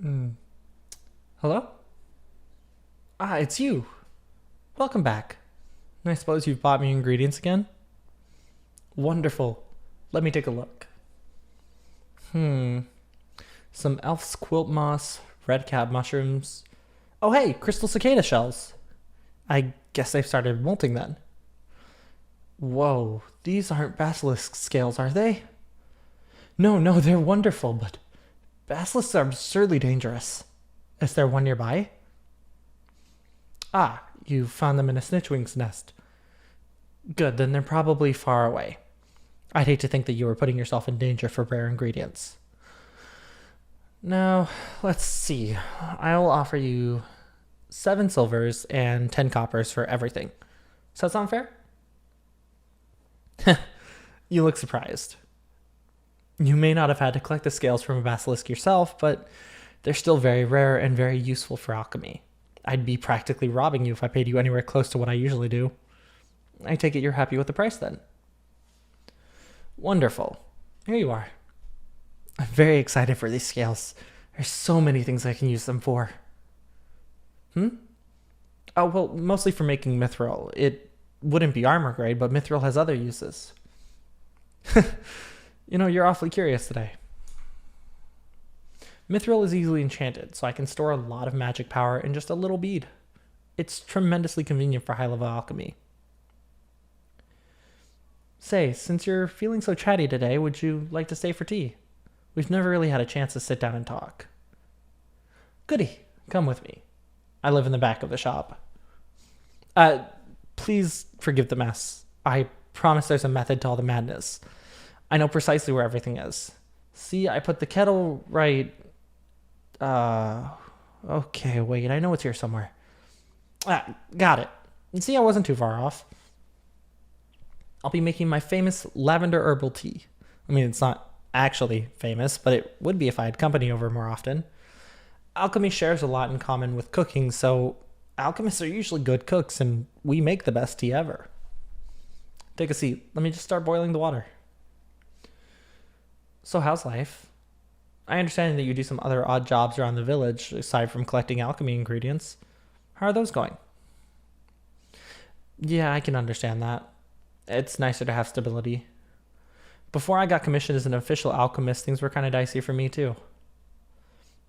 Mm. Hello? Ah, it's you. Welcome back. I suppose you've bought me ingredients again? Wonderful. Let me take a look. Some elf's quilt moss, red cap mushrooms. Oh hey, crystal cicada shells. I guess they've started molting then. Whoa, these aren't basilisk scales, are they? No, they're wonderful, but basilisks are absurdly dangerous. Is there one nearby? Ah, you found them in a snitchwing's nest. Good, then they're probably far away. I'd hate to think that you were putting yourself in danger for rare ingredients. Now, let's see. I'll offer you 7 silvers and 10 coppers for everything. Does that sound fair? You look surprised. You may not have had to collect the scales from a basilisk yourself, but they're still very rare and very useful for alchemy. I'd be practically robbing you if I paid you anywhere close to what I usually do. I take it you're happy with the price then. Wonderful. Here you are. I'm very excited for these scales. There's so many things I can use them for. Oh, well, mostly for making mithril. It wouldn't be armor grade, but mithril has other uses. You're awfully curious today. Mithril is easily enchanted, so I can store a lot of magic power in just a little bead. It's tremendously convenient for high-level alchemy. Say, since you're feeling so chatty today, would you like to stay for tea? We've never really had a chance to sit down and talk. Goody, come with me. I live in the back of the shop. Please forgive the mess. I promise there's a method to all the madness. I know precisely where everything is. See, I put the kettle right... Okay, wait, I know it's here somewhere. Got it. See, I wasn't too far off. I'll be making my famous lavender herbal tea. I mean, it's not actually famous, but it would be if I had company over more often. Alchemy shares a lot in common with cooking, so alchemists are usually good cooks, and we make the best tea ever. Take a seat. Let me just start boiling the water. So how's life? I understand that you do some other odd jobs around the village, aside from collecting alchemy ingredients. How are those going? Yeah, I can understand that. It's nicer to have stability. Before I got commissioned as an official alchemist, things were kind of dicey for me too.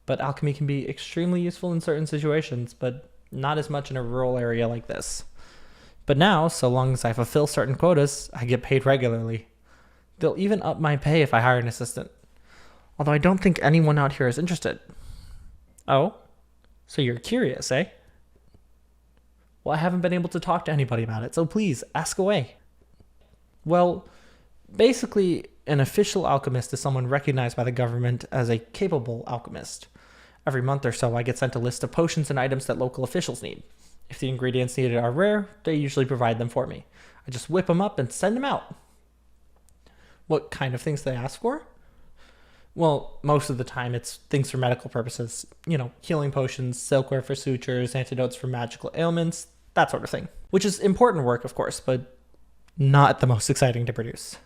But alchemy can be extremely useful in certain situations, but not as much in a rural area like this. But now, so long as I fulfill certain quotas, I get paid regularly. They'll even up my pay if I hire an assistant. Although I don't think anyone out here is interested. Oh? So you're curious, eh? Well, I haven't been able to talk to anybody about it, so please, ask away. Well, basically, an official alchemist is someone recognized by the government as a capable alchemist. Every month or so, I get sent a list of potions and items that local officials need. If the ingredients needed are rare, they usually provide them for me. I just whip them up and send them out. What kind of things do they ask for? Well, most of the time it's things for medical purposes. Healing potions, silkware for sutures, antidotes for magical ailments, that sort of thing. Which is important work, of course, but not the most exciting to produce.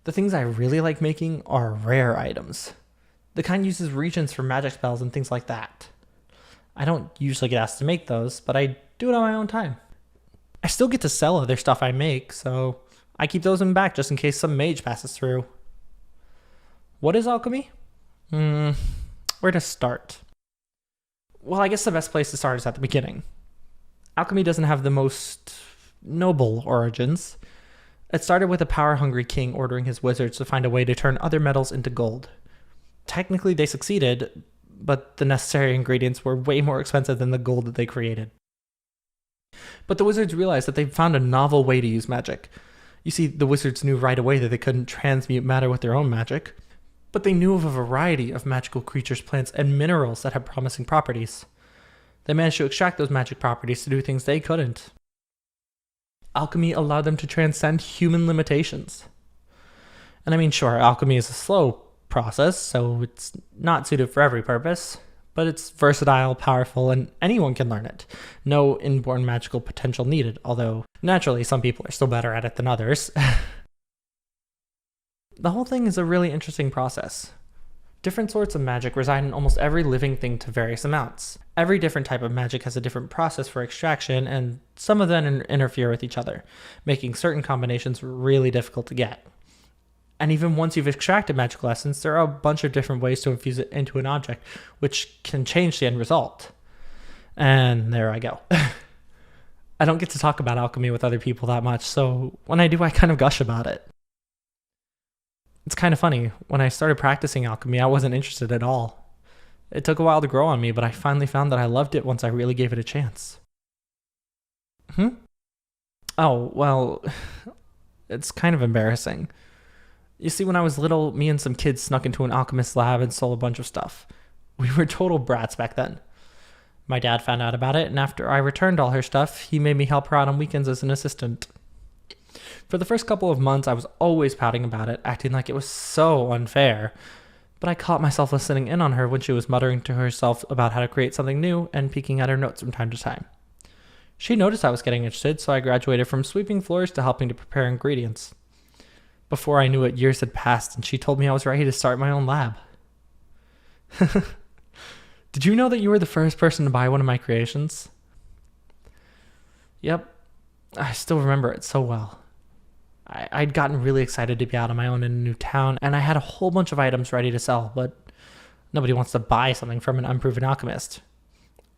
The things I really like making are rare items. The kind uses regions for magic spells and things like that. I don't usually get asked to make those, but I do it on my own time. I still get to sell other stuff I make, so I keep those in back just in case some mage passes through. What is alchemy? Where to start? Well, I guess the best place to start is at the beginning. Alchemy doesn't have the most noble origins. It started with a power-hungry king ordering his wizards to find a way to turn other metals into gold. Technically, they succeeded, but the necessary ingredients were way more expensive than the gold that they created. But the wizards realized that they'd found a novel way to use magic. You see, the wizards knew right away that they couldn't transmute matter with their own magic, but they knew of a variety of magical creatures, plants, and minerals that had promising properties. They managed to extract those magic properties to do things they couldn't. Alchemy allowed them to transcend human limitations. And I mean, sure, alchemy is a slow process, so it's not suited for every purpose, but it's versatile, powerful, and anyone can learn it. No inborn magical potential needed, although naturally some people are still better at it than others. The whole thing is a really interesting process. Different sorts of magic reside in almost every living thing to various amounts. Every different type of magic has a different process for extraction, and some of them interfere with each other, making certain combinations really difficult to get. And even once you've extracted magical essence, there are a bunch of different ways to infuse it into an object, which can change the end result. And there I go. I don't get to talk about alchemy with other people that much, so when I do, I kind of gush about it. It's kind of funny. When I started practicing alchemy, I wasn't interested at all. It took a while to grow on me, but I finally found that I loved it once I really gave it a chance. Oh, well, it's kind of embarrassing. You see, when I was little, me and some kids snuck into an alchemist lab and stole a bunch of stuff. We were total brats back then. My dad found out about it, and after I returned all her stuff, he made me help her out on weekends as an assistant. For the first couple of months, I was always pouting about it, acting like it was so unfair. But I caught myself listening in on her when she was muttering to herself about how to create something new and peeking at her notes from time to time. She noticed I was getting interested, so I graduated from sweeping floors to helping to prepare ingredients. Before I knew it, years had passed, and she told me I was ready to start my own lab. Did you know that you were the first person to buy one of my creations? Yep, I still remember it so well. I'd gotten really excited to be out on my own in a new town, and I had a whole bunch of items ready to sell, but nobody wants to buy something from an unproven alchemist.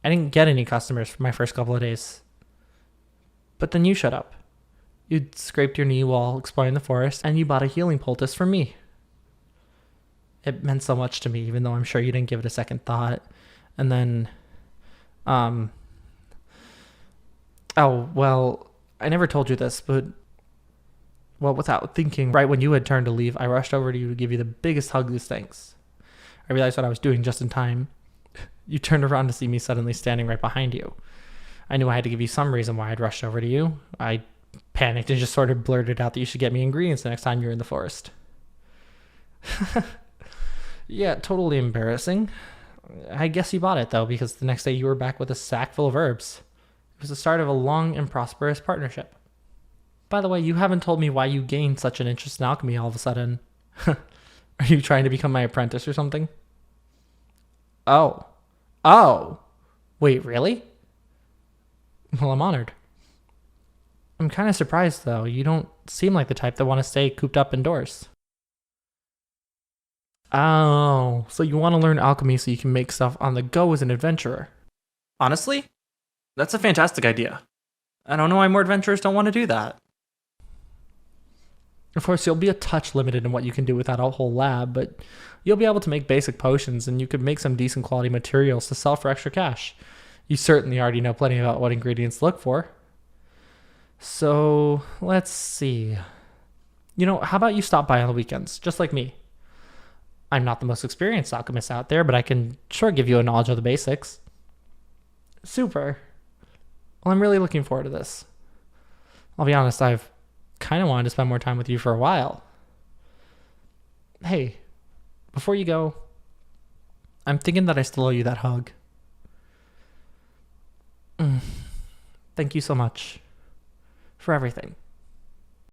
I didn't get any customers for my first couple of days. But then you showed up. You'd scraped your knee while exploring the forest, and you bought a healing poultice from me. It meant so much to me, even though I'm sure you didn't give it a second thought. And then, oh, well, I never told you this, but, well, without thinking, right when you had turned to leave, I rushed over to you to give you the biggest hug as thanks. I realized what I was doing just in time. You turned around to see me suddenly standing right behind you. I knew I had to give you some reason why I'd rushed over to you. I panicked and just sort of blurted out that you should get me ingredients the next time you're in the forest. Yeah, totally embarrassing. I guess you bought it, though, because the next day you were back with a sack full of herbs. It was the start of a long and prosperous partnership. By the way, you haven't told me why you gained such an interest in alchemy all of a sudden. Are you trying to become my apprentice or something? Oh. Wait, really? Well, I'm honored. I'm kind of surprised, though. You don't seem like the type that want to stay cooped up indoors. Oh, so you want to learn alchemy so you can make stuff on the go as an adventurer. Honestly, that's a fantastic idea. I don't know why more adventurers don't want to do that. Of course, you'll be a touch limited in what you can do without a whole lab, but you'll be able to make basic potions, and you could make some decent quality materials to sell for extra cash. You certainly already know plenty about what ingredients to look for. So, let's see. How about you stop by on the weekends, just like me? I'm not the most experienced alchemist out there, but I can sure give you a knowledge of the basics. Super. Well, I'm really looking forward to this. I'll be honest, I've kind of wanted to spend more time with you for a while. Hey, before you go, I'm thinking that I still owe you that hug. Thank you so much for everything.